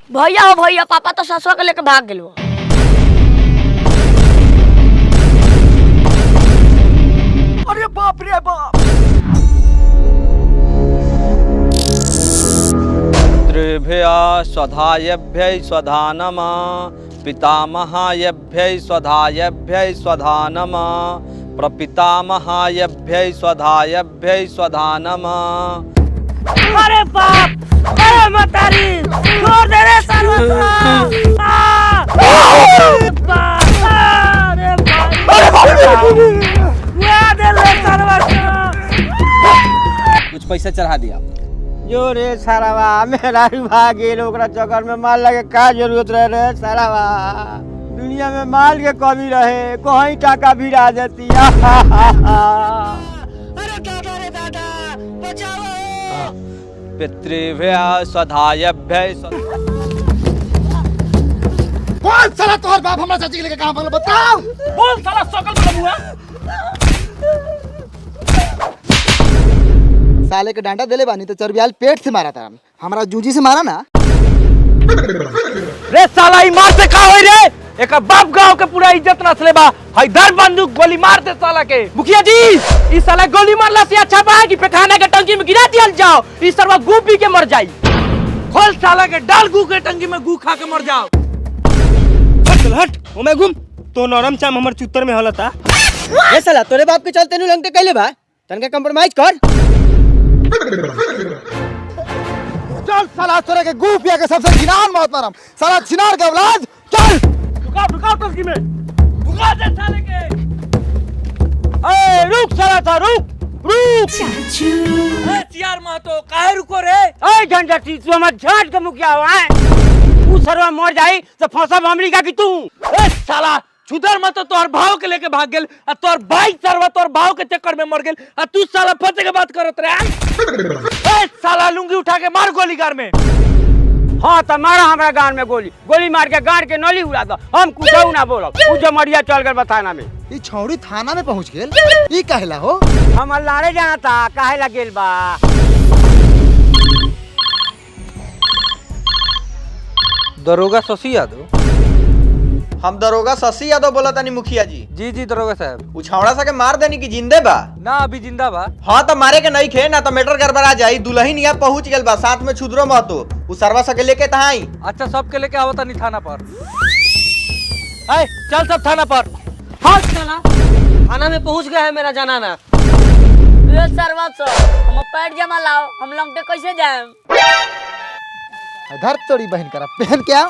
भैया हो भैया, पापा तो ससुर के लेके भाग गेलो। अरे बाप रे बाप। पितृभ्य स्वधायभ्य स्वधानम, पितामहायभ्य स्वधायभ्य स्वधानम, प्रपितामहायभ्य स्वधायभ्य स्वधानम। अरे बाप, अरे मतारी, छोड़ दे रे सर्वस्व। कुछ पैसा चढ़ा दिया। जो रे सारावा मेरा भाग गेल, ओकरा चक्कर में माल लगे का जरूरत रहे रे सारावा। दुनिया में माल के कमी रहे, कहीं टाका भिड़ा देती। अरे दादा रे दादा, बचाओ। पितृभ्य स्वधायभ्य। कौन साला तोहर बाप हमरा चाची के लेके कहां भागल बताओ। बोल साला सकल बबुआ। साले के डांडा देले बानी तो चरबियाल पेट से मारा था, हमरा जूजी से मारा ना। रे साला ई मार से का होई रे? एक बाप गांव के पूरा इज्जत न चले बा। हई धर बंदूक गोली मार दे साला के। मुखिया जी, ई साला गोली मारला से अच्छा बा कि पेखाना के टंकी में गिरा दियल जाओ। ई सरवा गू पी के मर जाई। खोल साला के डाल गू के टंकी में गू खा के मर जाओ। चल हट, ओमे घूम। तो नरम चाम हमर चुत्तर में हलता। ए साला तोरे बाप के चलते नु लंगटे कैले बा, तनके कंप्रोमाइज कर। चल साला तोरे के गू पिया के सबसे घिनान मौत मारम। साला छिनार के औलाद, चल। रुका टंकी में। रुका दे साले के। ए रुक साला था, रुक। ए चियार महतो, काहे रुको रे? ए झंझटी, तू हमर झाट के मुखिया हो है। तू सरवा मर जाई तो फंसा मामली का कि तू। ए साला छुदर मत तो तोहर भाव के लेके भाग गेल, आ तोहर भाई सरवा तोहर भाव के चक्कर में मर गेल, आ तू साला फंसे के बात करत रे। ए साला लुंगी उठा के मार गोली गार में। हाँ तो मारा हमरा गान में गोली मार के गाड़ के नली उड़ा दो। हम कुछ ना बोलब। उ जमरिया चल गए थाना में। ई छौड़ी थाना में पहुंच गेल, ई कहला हो। हम लारे जाना था, काहे ला गेल बा। दरोगा शशि यादव। हम दरोगा शशि यादव बोला तानी मुखिया जी। जी जी दरोगा साहब। उछावड़ा सा के मार देनी की जिंदे बा? ना अभी जिंदा बा। हाँ तो मारे के नहीं खे ना तो मैटर गड़बड़ा जाई। दुल्हन यहाँ पहुंच गेल बा, साथ में छुदरो महतो। उ सरवा सके लेके तहाई। अच्छा सबके लेके आवता नहीं थाना पर। ए, चल सब थाना पर। हाँ चला, थाना में पहुंच गया है मेरा जनाना। ये सर्वस्व, हम पैर जमा लाओ, हम लंगटे कैसे जाएं? धर तोड़ी बहन करा पहन के आओ।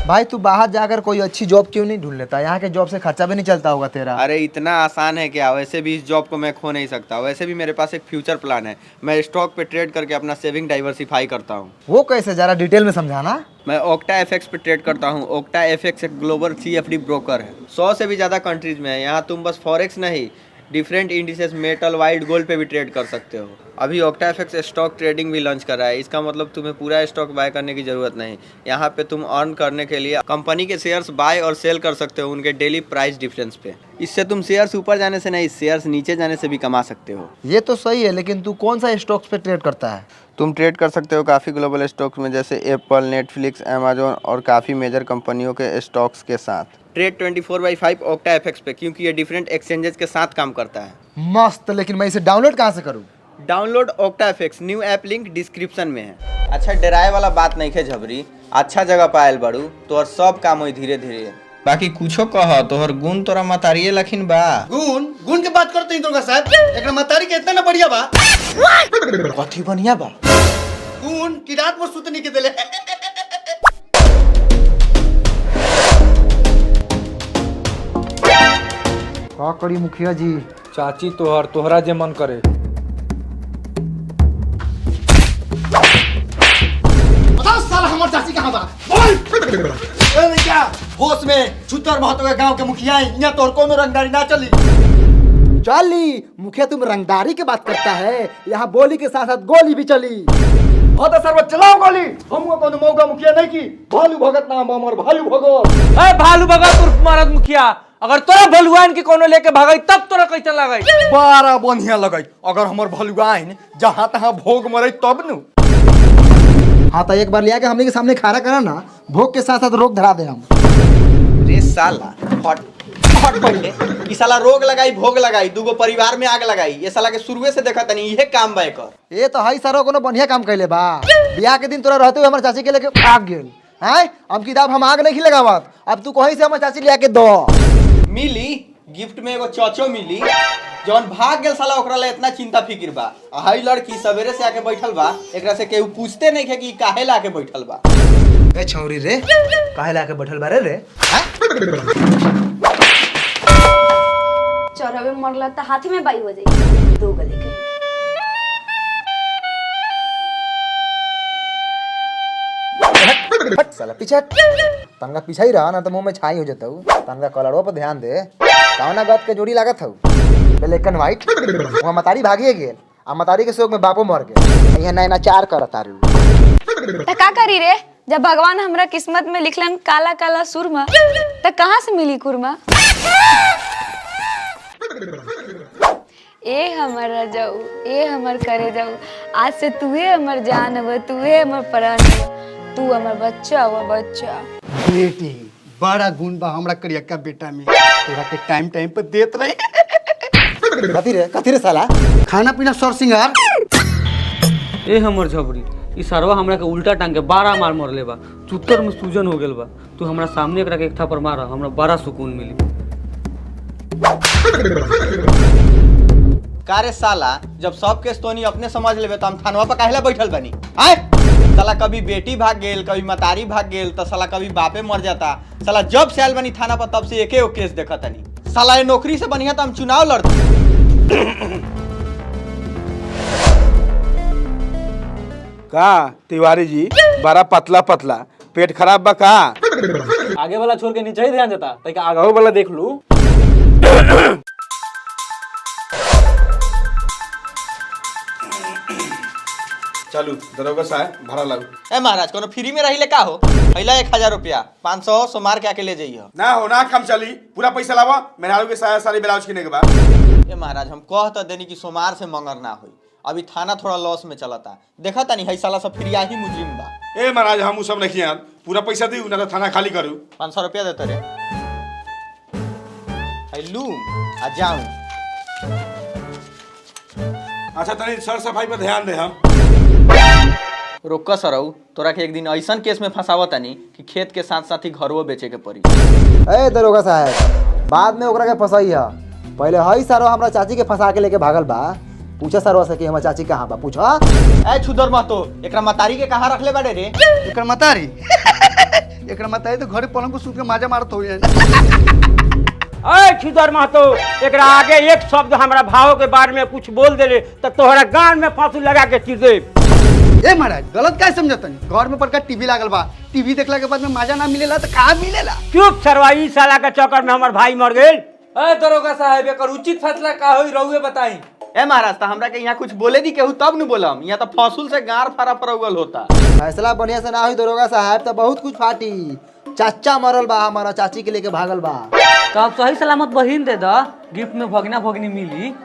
भाई तू बाहर जाकर कोई अच्छी जॉब क्यों नहीं ढूंढ लेता? यहाँ के जॉब से खर्चा भी नहीं चलता होगा तेरा। अरे इतना आसान है क्या? वैसे भी इस जॉब को मैं खो नहीं सकता। वैसे भी मेरे पास एक फ्यूचर प्लान है। मैं स्टॉक पे ट्रेड करके अपना सेविंग डाइवर्सिफाई करता हूँ। वो कैसे, जरा डिटेल में समझाना। मैं ओक्टा एफएक्स पे ट्रेड करता हूँ। ओक्टा एफएक्स एक ग्लोबल CFD ब्रोकर है। 100 से भी ज़्यादा कंट्रीज में है। यहाँ तुम बस फॉरेक्स नहीं, different indices, metal, white, gold पे भी ट्रेड कर सकते हो। अभी ओक्टा एफएक्स स्टॉक ट्रेडिंग भी लॉन्च कर रहा है। इसका मतलब तुम्हें पूरा स्टॉक बाय करने की जरूरत नहीं। यहाँ पे तुम अर्न करने के लिए कंपनी के शेयर्स बाय और सेल कर सकते हो उनके डेली प्राइस डिफरेंस पे। इससे तुम शेयर्स ऊपर जाने से नहीं, शेयर्स नीचे जाने से भी कमा सकते हो। ये तो सही है, लेकिन तू कौन सा स्टॉक्स पे ट्रेड करता है? तुम ट्रेड कर सकते हो काफ़ी ग्लोबल स्टॉक्स में, जैसे एप्पल, नेटफ्लिक्स, अमेजोन और काफ़ी मेजर कंपनियों के स्टॉक्स के साथ। ट्रेड 24/5 ओक्टा एफएक्स पे, क्योंकि ये डिफरेंट एक्सचेंजेस के साथ काम करता है। मस्त, लेकिन मैं इसे डाउनलोड कहाँ से करूँ? Download octa FX, new app link description में है। अच्छा डराए वाला बात नहीं है झबरी, अच्छा जगह पायल बड़ू तो और सब काम हो धीरे धीरे। बाकी कुछो कह, तोहर गुण तोरा मतारिये लखिन बा। गुण के बात करते हैं दुर्गा साहब, एक मतारी के इतना ना बढ़िया बा। कथी बढ़िया बा? गुण की रात में सुतने के दिले। का करी मुखिया जी? चाची तोहरा जे मन करे। बताओ साला हमार चाची कहाँ बा? बोल। ए क्या होश में छुतर महतो के गांव के मुखिया है, यहाँ तोर कोनो रंगदारी ना चली। चली मुखिया, तुम रंगदारी की बात करता है, यहाँ बोली के साथ साथ गोली भी चली। हाँ तो सर्व चलाओ गोली। हमको कोनो मौका मुखिया नहीं की। भालू भगत नाम हमर, भालू भगत। ए भालू भगत उर्फ महाराज मुखिया, अगर तोरा भलुआन के कोनो लेके भागई तब तोरा कैसे लगई? बड़ा बढ़िया लगई अगर हमर भलुआइन जहाँ तहाँ भोग मरे तब नु। हाँ तो एक बार लिया के हमने के सामने खाना करा ना, भोग के साथ साथ रोग धरा दे हम। रे साला हट हट पहले ई साला रोग लगाई भोग लगाई दूगो परिवार में आग लगाई। ये साला के शुरुए से देखा तनी इहे काम बा एकर। ये तो हई सारो कोनो बढ़िया काम कैले बा। बियाह के दिन तोरा रहते हुए हमर चाची के लेके भाग गेल हैं। अब किताब हम आग नहीं लगावत, अब तू कहीं से हमर चाची लिया के दो। मिली गिफ्ट में एगो चौचो मिली जौन भाग गेल साला ओकरा ला इतना चिंता फिक्र बा। हई लड़की सवेरे से आके बैठल बा, एकरा से केहू पूछते नहीं है कि काहे ला के बैठल बा। ए छौरी रे काहे ला के बैठल बारे रे? चौराहे में मरला तो हाथी में बाई हो जाएगी। दो गले के हट साला पीछे हट। तंगा पीछे ही रहा ना तो मुंह में छाई हो जाता हूँ। तंगा कलरों पर ध्यान दे। कौना बात के जोड़ी लागत हूँ ब्लैक एंड व्हाइट। वहाँ मतारी भागिए गेल आ मतारी के शोक में बापो मर गए। यहाँ नैना चार करत तारू। तो का करी रे? जब भगवान हमरा किस्मत में लिखलन काला काला सुरमा, तो कहाँ से मिली कुरमा? ए हमर रजाऊ, ए हमर करे जाऊ, आज से तूहे हमर जान हव, तूहे हमर प्राण हव, तू हमर बच्चा हव बच्चा। बेटी बड़ा गुण बा हमरा करियक्का बेटा में, तोरा के टाइम टाइम पर देत रही। कथी रे साला? खाना पीना सर सिंगार। ए हमर झबरी ई सरवा हमरा के उल्टा टांग के 12 मार मरले बा। चुत्तर में सूजन हो गेल बा। तू हमरा सामने एकरा के एक थप्पड़ मार, हमरा बड़ा सुकून मिली। कारे साला जब सब केस तोनी अपने समझ लेबे तो हम थानवा पर काहेला बैठल बनी? आय साला कभी बेटी भाग गेल, कभी मतारी भाग गेल, तो साला कभी बापे मर जाता। साला जब से आयल बनी थाना पर तब से एके गो केस देखा तनी। साला ये नौकरी से बढ़िया तो हम चुनाव लड़ते। का तिवारी जी बड़ा पतला पतला पेट खराब बा का? आगे वाला छोड़ के नीचे ही ध्यान देता, तई आगे वाला देख लू। चलू दरोगा साहब भाड़ा लागू। ए महाराज कोनो फ्री में रही ले का हो? पहला 1000 रुपया 500 सोमार के आके ले जाइए। ना हो ना कम चली, पूरा पैसा लावा। मेहरारू के साया सारी ब्लाउज किने के बाद। ए महाराज हम कह तो देनी कि सोमार से मंगर ना होई। अभी थाना थोड़ा लॉस में चलता, देखा तानी हई साला सब फ्रिया ही मुजरिम बा। ए महाराज हम सब नहीं यार, पूरा पैसा दी ना तो थाना खाली करू। 500 रुपया देते रे। हई लू आ जाऊं। अच्छा तनी सर सफाई पर ध्यान दे हम। रोक सरऊ तोरा के एक दिन ऐसा केस में फंसावत तानी कि खेत के साथ साथ ही घरवो बेचे के पड़ी। ए दरोगा साहब बाद में ओकरा के फंसाई है। पहले हई सारो हमरा चाची के फंसा के लेके भागल बा। पूछा सरवा से कि हमर चाची कहाँ बा? पूछा। ए छुदर महतो एकरा मतारी के कहाँ रखले बाड़े रे? एकर मतारी एकर मतारी तो घरे पलंग को सूत के माजा मारत होई। अय छुदर महतो एकरा आगे एक शब्द हमरा भाव के बारे में कुछ बोल देले तो तोहरा गान में फांसी लगा के चीर दे। ए महाराज गलत काय समझतनी? घर में बड़का टीवी लागल बा, टीवी देखला के बाद में माजा ना मिलेला तो कहाँ मिलेला? चुप सरवा, ई साला के चक्कर में हमर भाई मर गेल। ए दरोगा साहब एकर उचित फैसला का होई रहुए बताई। ए महाराज तो हमरा के यहाँ कुछ बोले दी केहू तब न बोलम। यहाँ तो फसूल से गार फारा परौगल होता। फैसला बढ़िया से ना हुई दरोगा साहब तो बहुत कुछ फाटी। चाचा मरल बा, हमारा चाची के लेके भागल बा। तो आप सही सलामत बहिन दे दा, गिफ्ट में भगना भगनी मिली।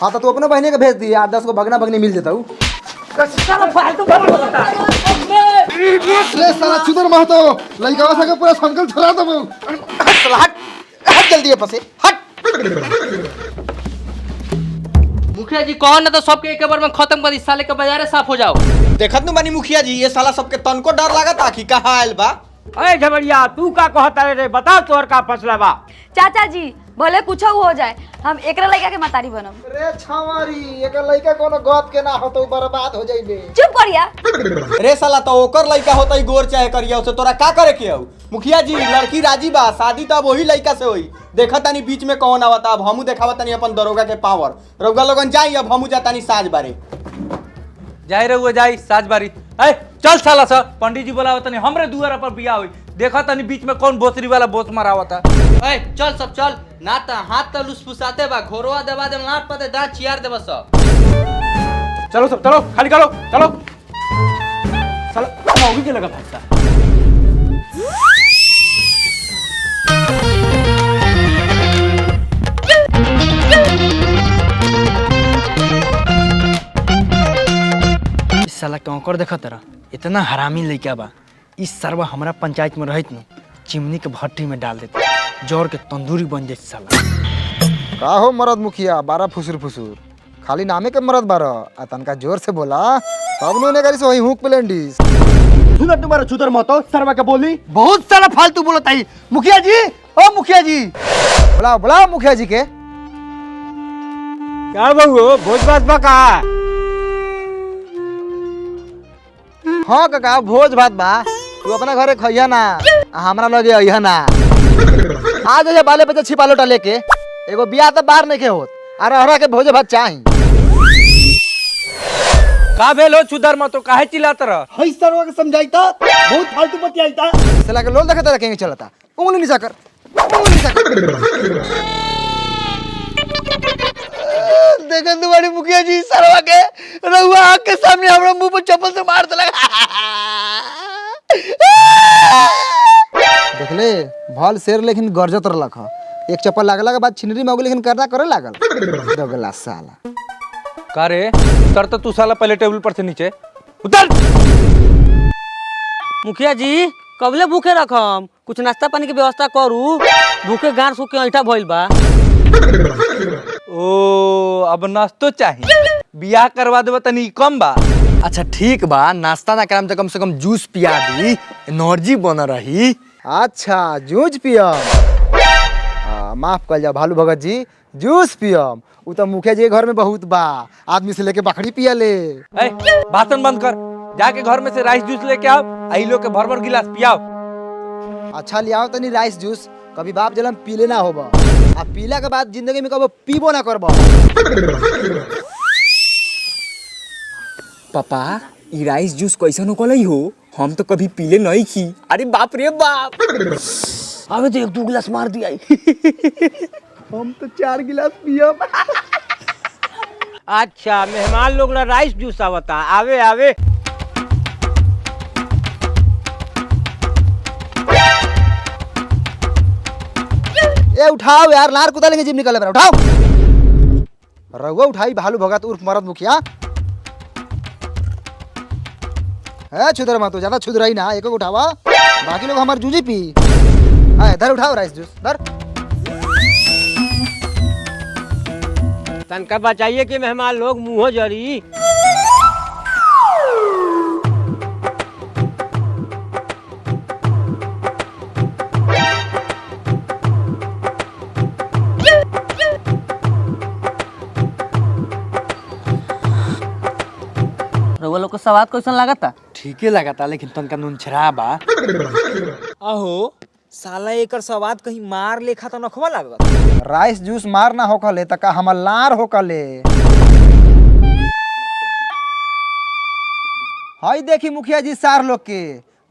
हाँ तो तू अपने बहने के भेज दी, 8-10 को भगना भगनी मिल जाता हूँ। ले साला छुदर महतो लइकावा सके पूरा संकल चला दबो। हट हट जल्दी फंसे हट। मुखिया जी कहो ना तो सबके एक बार में खत्म कर दी, साले के बाजारे साफ हो जाओ। देखत नु बानी मुखिया जी ये साला सबके तनको डर लागता कि कहाँ आयल बा। अरे झबरिया तू का कहता रे? बताओ तोहर का फैसला बा। चाचा जी भले कुछ हो जाए, हम एकरा लइका के मतारी बनम। रे छावारी एकर लइका कोनो गत के ना हो तो बर्बाद हो जाइबे। चुप करिया। रे साला तो ओकर लइका होता ही गोर चाहे करिया, उसे तोरा का करे के हऊ? मुखिया जी लड़की राजी बा, शादी तो अब वही लइका से होई। देखा तानी बीच में कौन आवता, अब हमू देखावा तानी अपन दरोगा के पावर। रउगा लोगन जाई, अब हमू जातानी साज बारे। जाई रहुए जाई साजबारी। ए चल साला सा पंडित जी बोलावत तनी हमरे दुआर पर बियाह होई। देखा तनी बीच में कौन भोसरी वाला बोस मारावता। ए चल सब चल ना त हाथ त लुसफुसाते बा, घोरवा दबा दे, लाट पते दांत चियार देबा सब। चलो सब चलो, खाली करो चलो। साला मौगी के लगा फंसा। साला कौकर देखत रहा इतना हरामी लइका बा। इस सरवा हमरा पंचायत में रहित न चिमनी के भट्टी में डाल देते जोर के तंदूरी बन जाए साला। का हो मरद मुखिया बारा फुसुर फुसुर खाली नामे के मरद बारा आ तनका जोर से बोला तब नो ने करी से वही हुक प्लेंडिस। सुनत तुम्हारा छुतर मतो सरवा के बोली बहुत सारा फालतू बोलत आई। मुखिया जी ओ मुखिया जी बुलाओ बुलाओ मुखिया जी के। क्या बहू भोज भात बा का? हाँ काका भोज भात बा तू अपना घरे खइया ना आ हमरा लगे अइहा ना। आ जाइए बाले बच्चे छिपा लोटा लेके एगो बियाह तो बाहर नहीं के होत आ रहरा के भोज भात चाही। का भेलो छुदर मत तो काहे चिल्लात रह? हई सरवा के समझाइता बहुत फालतू बतियाइता। साला के लोल देखत रखेंगे चलता उंगली नीचा कर उंगली नीचा कर। देखन तुम्हारी मुखिया जी सरवा के रहुआ आँख के सामने हमरा मुंह पर चप्पल से मार देलक। देखले भल शेर लेकिन गरजत रहलक ह। एक चप्पल लागला के बाद छिनरी में हो लेकिन करना करे लागल दगला साला। का रे उतर तो तू साला पहले टेबल पर से नीचे उतर। मुखिया जी कबले भूखे रखम कुछ नाश्ता पानी के व्यवस्था करू भूखे गार सूख के ऐठा भइल बा। ओ अब नाश्तो चाहिए बियाह करवा देबा तनी कम बा। अच्छा ठीक बा नाश्ता ना कराम तो कम से कम जूस पिया दी एनर्जी बन रही। अच्छा जूस पियम माफ कर जा भालू भगत जी जूस पियम उ तो मुखिया जी के घर में बहुत बा आदमी से लेके बकरी पिया ले। ए भाषण बंद कर जाके घर में से राइस जूस लेके आओ आई लोग के भर भर गिलास पियाओ। अच्छा ले आओ तनी राइस जूस कभी बाप जलम पीले ना होबा आ पीला के बाद जिंदगी में कबो पीबो ना करबो। पापा ई राइस जूस कैसन होकलई हो हम तो कभी पीले नहीं की। अरे बाप रे बाप अबे तो एक दो गिलास मार दिया। हम तो 4 गिलास पियम। अच्छा मेहमान लोग ला राइस जूस आवता आवे आवे। ए उठाओ यार लार कुदा लेंगे जिम निकल रहा उठाओ। रघुआ उठाई भालू भगत उर्फ मरद मुखिया। है छुदर मत ज्यादा छुदर ही ना एक उठावा बाकी लोग हमारे जूझी पी। इधर उठाओ राइस जूस इधर। तनका बचाइए कि मेहमान लोग मुंह जरी। रउआ लोग को सवाद कैसन लागता? ठीके लगाता लेकिन तनका नून छरा बा। अहो साला एकर स्वाद कहीं मार लेखा तो नखवा लागत। राइस जूस मार ना होकले त का हमर लार होकले। हाय देखी मुखिया जी सार लोग के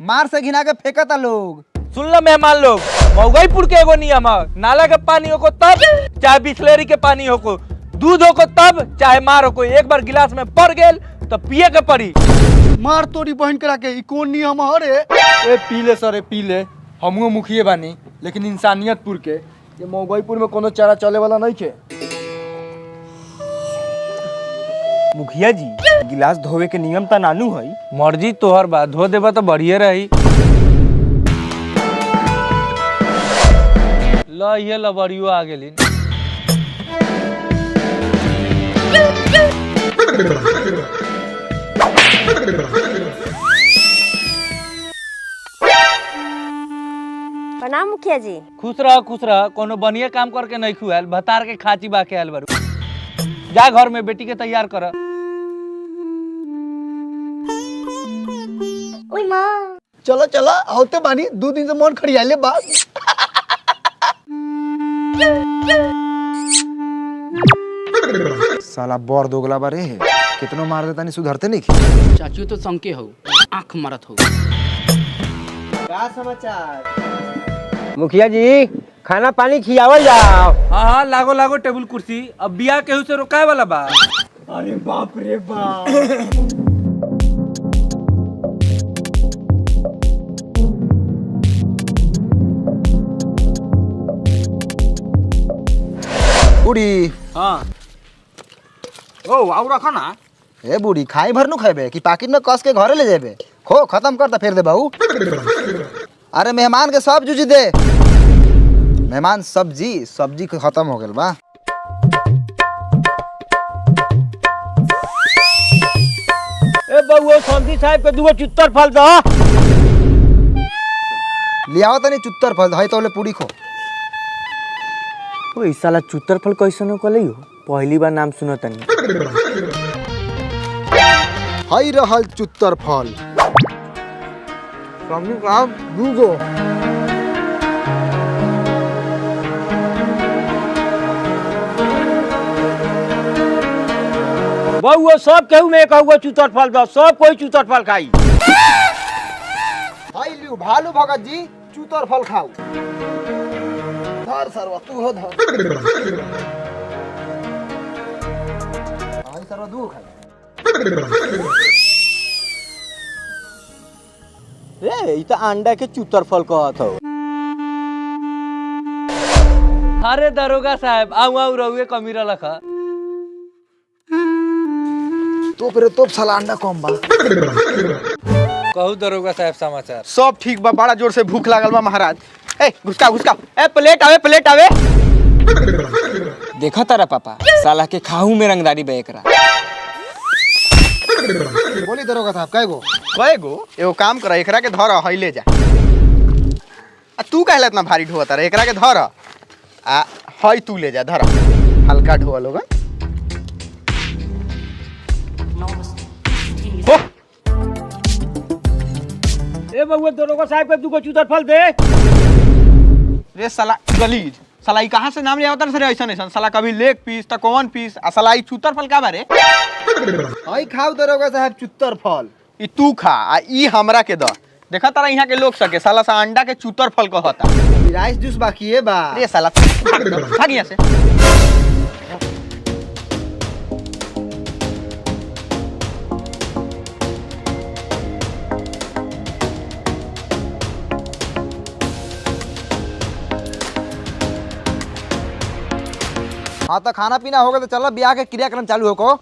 मार से घिना के फेंकता लोग। सुन लो मेहमान लोग मऊगईपुर के एगो नियम है नाला के पानी हो को तब चाहे बिस्लेरी के पानी हो को दूध हो को तब चाहे मार हो को एक बार गिलास में पड़ गेल तो पिए के पड़ी। मार तोरी बहन करा के ई कोन नियम हरे। ए पीले सरे पीले हमहू मुखिए बानी लेकिन इंसानियतपुर के ये मऊगईपुर में कोनो चारा चले वाला नहीं के। मुखिया जी गिलास धोवे के नियम ता नानू है। मर्जी तोहर बा धो देबा तो बढ़िया रही। ल ये लबड़ियो आ गेलिन। प्रणाम मुखिया जी। खुश रह कोनो बढ़िया काम करके नहीं खुआल भतार के खाची बा के आल बारू। जा घर में बेटी के तैयार कर। ओई माँ चलो चलो होते बानी 2 दिन से मन खड़ियाले बा। साला बोर दोगला बारे है कितनो मार देता नहीं सुधरते नहीं। चाचू तो संके हो आँख मारत हो। क्या समाचार? मुखिया जी खाना पानी खियावल जाओ। हाँ लागो लागो टेबल कुर्सी अब बियाह केहू से रोकाए वाला बा। अरे बाप रे बाप। उड़ी हाँ ओ आओ रखो ना। ए बूढ़ी खाई भर नु खेबे कि पाकिट में कस के घरे ले जेबे खो खत्म कर त फिर दे बहू अरे मेहमान के सब जूझी दे मेहमान सब्जी खत्म हो गेल बा ए बउआ संधी साहब के दुगो चुत्तर फल दो लियाओ तनी चुत्तर फल हई तोले पूरी खो ओ ई साला चुत्तर फल कैसन हो कलई हो पहली बार नाम सुनो तनी हई रहल चुत्तर फल समझू काम दूगो बउआ सब केहू में कहूँ चुत्तर फल दो सब कोई चुत्तर फल खाई हई लियो भालू भगत जी चुत्तर फल खाऊ धर सरवा तू हो धर हई सरवा दू खा रे ई त अंडा के चुतर फल कहत हो। अरे दरोगा साहब आऊ आऊ रहुए कमीरा लखा तो साला अंडा कम बा कहू दरोगा साहब समाचार सब ठीक बा बड़ा जोर से भूख लागल बा महाराज ए घुसका ए प्लेट आवे देखा तारा पापा साला के खाहू में रंगदारी बे एकरा बोली दरोगा साहब कएगो एगो काम कर एकरा के धर हई ले जा आ तू कहला इतना भारी ढोता रे एकरा के धर आ हई तू ले जा धर हल्का ढोआ लोगा ए बउआ दरोगा साहब के दुगो चुत्तर फल दे रे साला गलीज साला ई कहां से नाम ले आवता रे ऐसा साला कभी लेग पीस त कौन पीस आ साला ई चुतर फल का बारे हई खाऊ दरोगा साहब चुत्तर फल ई तू खा आ ई हमरा के द देखा तारा यहाँ के लोग सके साला सा अंडा के चुतर फल कहता राइस जूस बाकी है बा रे साला भाग यहाँ से हाँ तो खाना पीना हो गया तो चलो ब्याह के क्रियाक्रम चालू हो को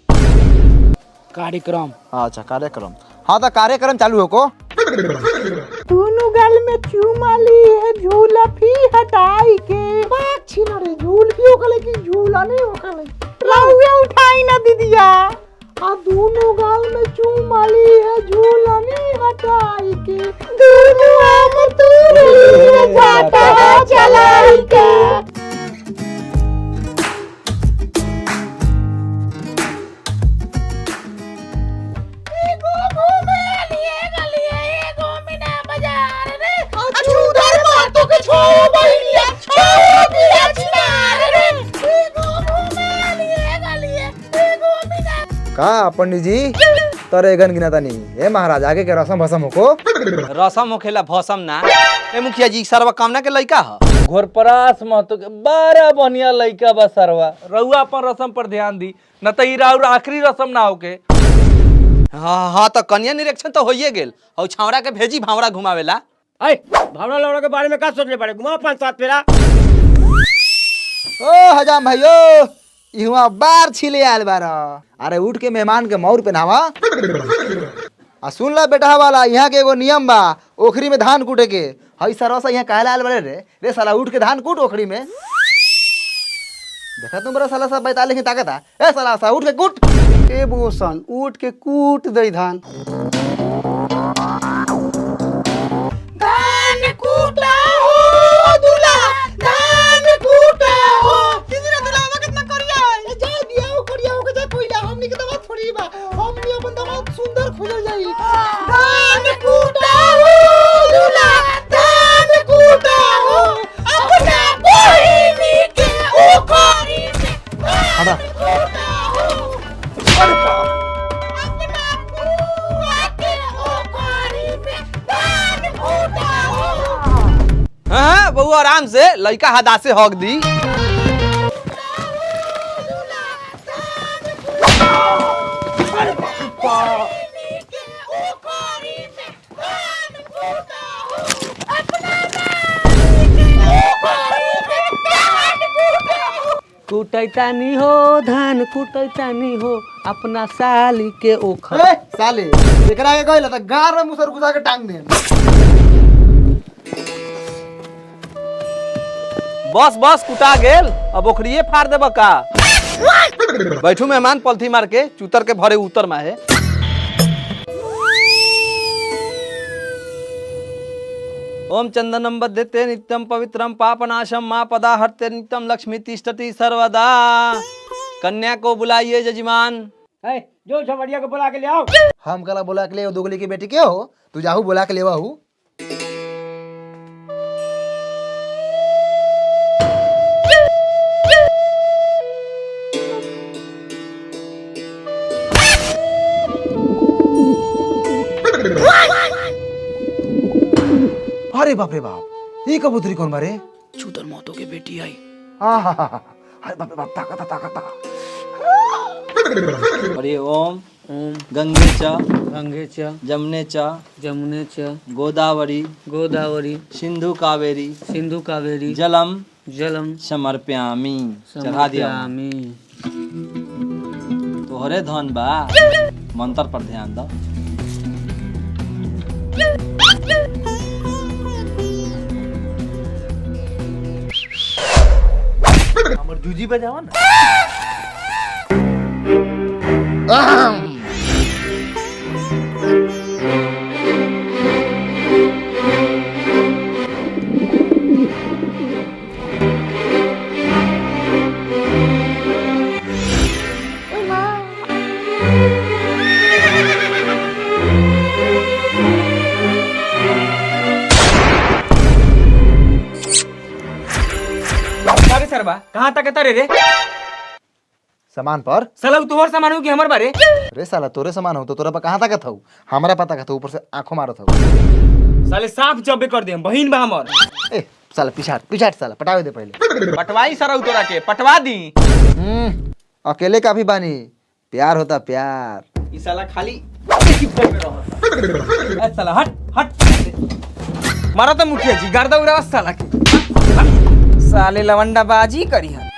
कार्यक्रम अच्छा कार्यक्रम हाँ तो कार्यक्रम चालू हो को दोनों गल में चूमा ली है झूला भी हटाई के बात छीना रे झूल भी ओकले की झूला नहीं ओकले लाउया उठाई ना दीदिया आ दोनों गल में चूमा ली है झूला नहीं हटाई के दोनों आम तूरे जाता चलाई के का पंडित जी तरे गन गिनाता नहीं ए महाराज आगे के रसम भसम हो को रसम होखेला भसम ना ए मुखिया जी सरवा कामना के लइका ह घोरपरास महतो के बड़ा बढ़िया लइका बा सरवा रहुआ अपन रसम पर ध्यान दी न त ई राउर आखिरी रसम ना होके हां तो कन्या निरीक्षण तो होइए गेल और छावड़ा के भेजी भावड़ा घुमावेला ए भावना लौड़ा के बारे में का सोचले पड़े घुमा 5-7 फेरा ओ हजाम भाइयो इहुआ बार छिले आयल बार अरे उठ के मेहमान के मौर पहनावा आ सुन ला बेटा वाला यहाँ के एगो नियम बा ओखरी में धान कूटे के हई सरसा यहाँ कहला आयल बारे रे साला उठ के धान कूट ओखरी में देखा तुम बड़ा साला सब बैताले की ताकत है ए साला सा उठ के कूट ए बोसन उठ के कूट दई धान धान कूटा हो दूल्हा धान कूटा हो किसी दूल्हा कितना करिया है जा दिया हो करिया हो के जा कोइला हमनी के दवा थोड़ी बा हमनी अपन दवा सुंदर खुल जाई धान कूटा हो दूल्हा धान कूटा हो अपना बहिनी के ओखरी में हटा अरे अपना बुआ के ओखरी में धान कूटा हो हां बहू आराम से लइका हदा से हक दी कूट कुटैतानी हो धान कुटैतानी हो अपना साली के ओखर। ए साले एकरा के कहला त गार में मुसर घुसा के टांग दे। बस बस कुटा गेल, अब ओखरिए फाड़ देब का। बैठू मेहमान पलथी मार के चूतर के भरे उतर में है। ओम चंदनम बद्धते नित्यम पवित्रम पापनाशम माँ पदा हरते नित्यम लक्ष्मी तिष्ठति सर्वदा। कन्या को बुलाइए जजमान। जो झमड़िया को बुला के ले आओ। हम कला बोला के ले दोगली की बेटी के हो, तू जाहू बोला के लेवा हूँ। अरे बाप रे बाप, ये कबूतरी कौन बारे? चूतर महतो की बेटी आई। अरे बाप रे बाप, ताकत। अरे ओम गंगे गंगे जमुने जमुने गोदावरी गोदावरी सिंधु कावेरी जलम समर्पयामि। चढ़ा दिया तोहरे धन बा, मंत्र पर ध्यान दो। हमर जूजी बजावा ना। सरबा कहाँ तक तरे रे? सामान पर साला तोहर सामान हो कि हमर बारे? रे साला तोरे सामान हो तो तोरा पर कहाँ तक हूँ, हमारा पता का ऊपर से आंखों मारत हूँ। साले साफ जब्बे कर दे, बहिन बा हमर। ए साला पिछाट साला पटावे दे पहले। पटवाई सरऊ तोरा के पटवा दी। अकेले का भी बानी, प्यार होता प्यार। ई साला खाली साला हट मारा तो मुखिया जी गर्दा उड़ा साला के। साले लवंडा बाजी करी है।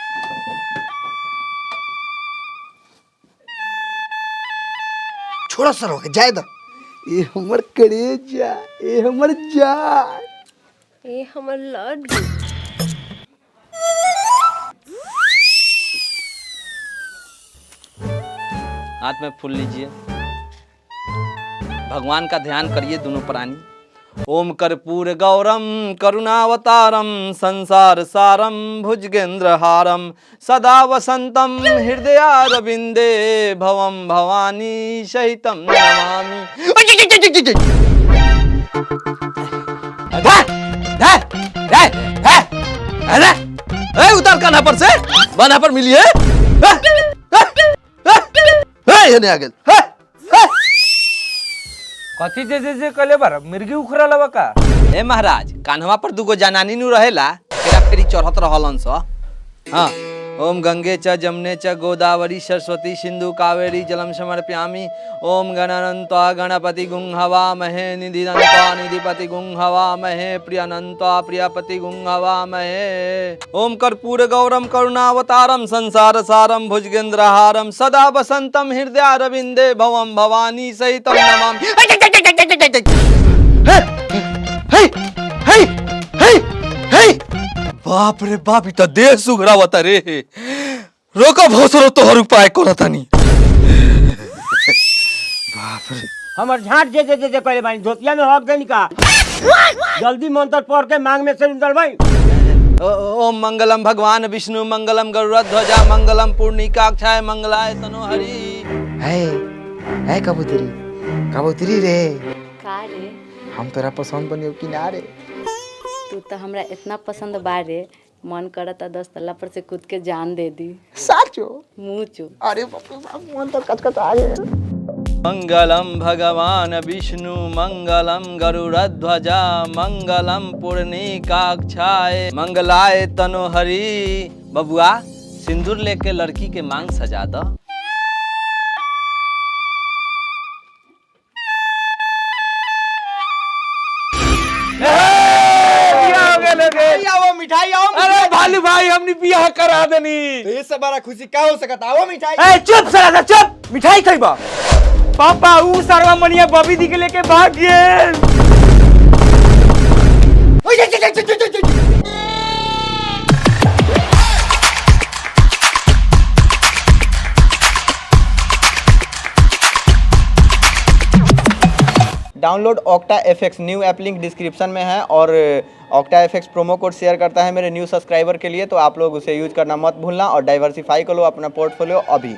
छोड़ा सर हो जाए दो। ए हमर करेजा, ए हमर जान, ए हमर लड्डू। हाथ में फूल लीजिए, भगवान का ध्यान करिए दोनों प्राणी। ओम कर्पूर गौरम करुणावतारम संसार सारम भुजगेंद्र हारम सदा वसंतम हृदयारविंदे भवम भवानी सहितम नमामि। उतार कान्हा पर से, बान्हा पर मिलिए। आ गेल कथी जे कले बार मिर्गी उखरा लवा का। ए महाराज, कान्हवा पर दुगो जनानी नु रहेला, तेरा फेरी चढ़त रहलन स। हाँ, ओम गंगे च जमुने च गोदावरी सरस्वती सिंधु कावेरी जलम समर्पयामि। ओम गणानन्त्वा गणपति गुं हवा महे निधिनन्त्वा निधिपति गुं हवा महे प्रियनन्त्वा प्रियपति गुं हवा महे। ओम कर्पूर गौरम करुणावतारम संसार सारम भुजगेंद्रहारम सदा वसंतम हृदयारविंदे भवम भवानी सहितम नमामि। बाप रे बाप, इतना देह सुघरावता रे। रोको भोसरो तोहर उपाय कोला तनी। बाप रे, हमर झाट जे कहले बानी धोतिया में हक देनी का। जल्दी मंत्र पढ़ के मांग में से निकल भाई। ओम मंगलम भगवान विष्णु मंगलम गरुड़ध्वजा मंगलम पूर्णिकाक्षाय मंगलाय तनोहरि। है कबूतरी रे, का रे? हम तोरा पसंद बनियो कि ना रे? तू तो हमरा इतना पसंद बारे, मन करता 10 तल्ला पर से कूद के जान दे दी। साचो मुँह चो। अरे बाप रे बाप, मन तो कचकच आ गया। मंगलम भगवान विष्णु मंगलम गरुड़ध्वजा मंगलम पूर्णिकाक्षाय मंगलाय तनोहरि। बबुआ, सिंदूर लेके लड़की के मांग सजा दो। मिठाई आओ। अरे भाई लालू भाई हमने बियाह करा देनी। तो ये सब बड़ा खुशी का हो सकता आओ मिठाई ए चुप साला चुप, मिठाई खइबा। पापा ऊ सरवा मनिया बबी दी के लेके भाग गेल। Download octa FX new app link description में है और octa FX promo code share करता है मेरे न्यू सब्सक्राइबर के लिए, तो आप लोग उसे यूज करना मत भूलना और डाइवर्सिफाई कर लो अपना पोर्टफोलियो अभी।